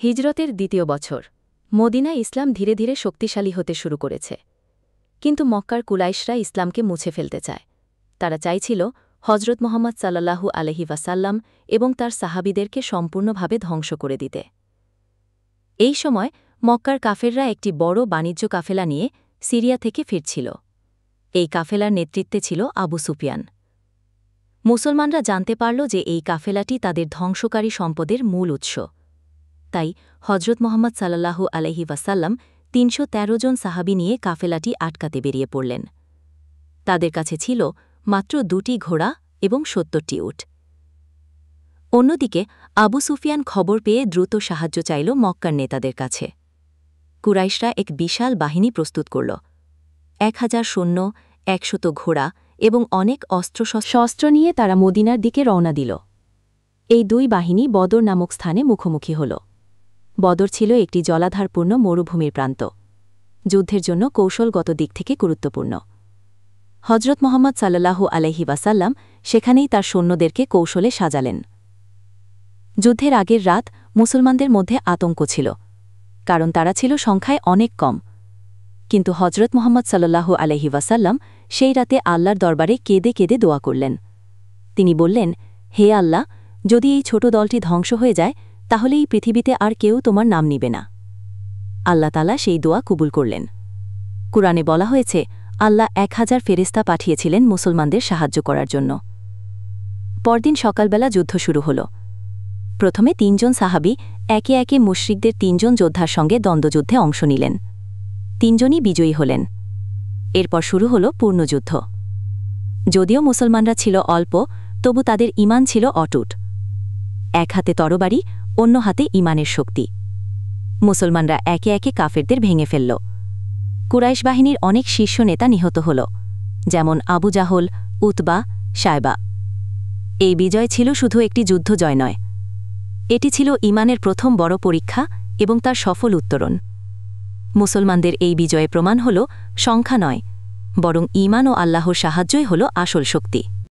হিজরতের দ্বিতীয় বছর মদিনায় ইসলাম ধীরে ধীরে শক্তিশালী হতে শুরু করেছে। কিন্তু মক্কার কুরাইশরা ইসলামকে মুছে ফেলতে চায়। তারা চাইছিল হজরত মুহাম্মদ সাল্লাল্লাহু আলাইহি ওয়াসাল্লাম এবং তার সাহাবীদেরকে সম্পূর্ণভাবে ধ্বংস করে দিতে। এই সময় মক্কার কাফেররা একটি বড় বাণিজ্য কাফেলা নিয়ে সিরিয়া থেকে ফিরছিল। এই কাফেলার নেতৃত্বে ছিল আবু সুফিয়ান। মুসলমানরা জানতে পারল যে এই কাফেলাটি তাদের ধ্বংসকারী সম্পদের মূল উৎস। তাই হজরত মুহাম্মদ সাল্লাল্লাহু আলাইহি ওয়াসাল্লাম ৩১৩ জন সাহাবী নিয়ে কাফেলাটি আটকাতে বেরিয়ে পড়লেন। তাদের কাছে ছিল মাত্র ২টি ঘোড়া এবং ৭০টি উট। অন্যদিকে আবু সুফিয়ান খবর পেয়ে দ্রুত সাহায্য চাইল মক্কার নেতাদের কাছে। কুরাইশরা এক বিশাল বাহিনী প্রস্তুত করল। ১,০০০ সৈন্য, ১০০ ঘোড়া এবং অনেক অস্ত্রশস্ত্র নিয়ে তারা মদিনার দিকে রওনা দিল। এই দুই বাহিনী বদর নামক স্থানে মুখোমুখি হল। বদর ছিল একটি জলাধারপূর্ণ মরুভূমির প্রান্ত, যুদ্ধের জন্য কৌশলগত দিক থেকে গুরুত্বপূর্ণ। হজরত মুহাম্মদ সাল্লাল্লাহু আলাইহি ওয়াসাল্লাম সেখানেই তার সৈন্যদেরকে কৌশলে সাজালেন। যুদ্ধের আগের রাত মুসলমানদের মধ্যে আতঙ্ক ছিল, কারণ তারা ছিল সংখ্যায় অনেক কম। কিন্তু হজরত মুহাম্মদ সাল্লাল্লাহু আলাইহি ওয়াসাল্লাম সেই রাতে আল্লাহর দরবারে কেঁদে কেঁদে দোয়া করলেন। তিনি বললেন, হে আল্লাহ, যদি এই ছোট দলটি ধ্বংস হয়ে যায় তাহলে এই পৃথিবীতে আর কেউ তোমার নাম নিবে না। আল্লাহ তাআলা সেই দোয়া কবুল করলেন। কুরআনে বলা হয়েছে, আল্লাহ ১,০০০ ফেরেশতা পাঠিয়েছিলেন মুসলমানদের সাহায্য করার জন্য। পরদিন সকালবেলা যুদ্ধ শুরু হল। প্রথমে ৩ জন সাহাবী একে একে মুশরিকদের ৩ জন যোদ্ধার সঙ্গে দ্বন্দ্বযুদ্ধে অংশ নিলেন। ৩ জনই বিজয়ী হলেন। এরপর শুরু হল পূর্ণযুদ্ধ। যদিও মুসলমানরা ছিল অল্প, তবু তাদের ঈমান ছিল অটুট। এক হাতে তরবারি, অন্য হাতে ঈমানের শক্তি। মুসলমানরা একে একে কাফেরদের ভেঙে ফেলল। কুরাইশ বাহিনীর অনেক শীর্ষ নেতা নিহত হল, যেমন আবু জাহল, উতবা, শায়বা। এই বিজয় ছিল শুধু একটি যুদ্ধ জয় নয়, এটি ছিল ঈমানের প্রথম বড় পরীক্ষা এবং তার সফল উত্তরণ। মুসলমানদের এই বিজয়ে প্রমাণ হল সংখ্যা নয়, বরং ঈমান ও আল্লাহর সাহায্যই হল আসল শক্তি।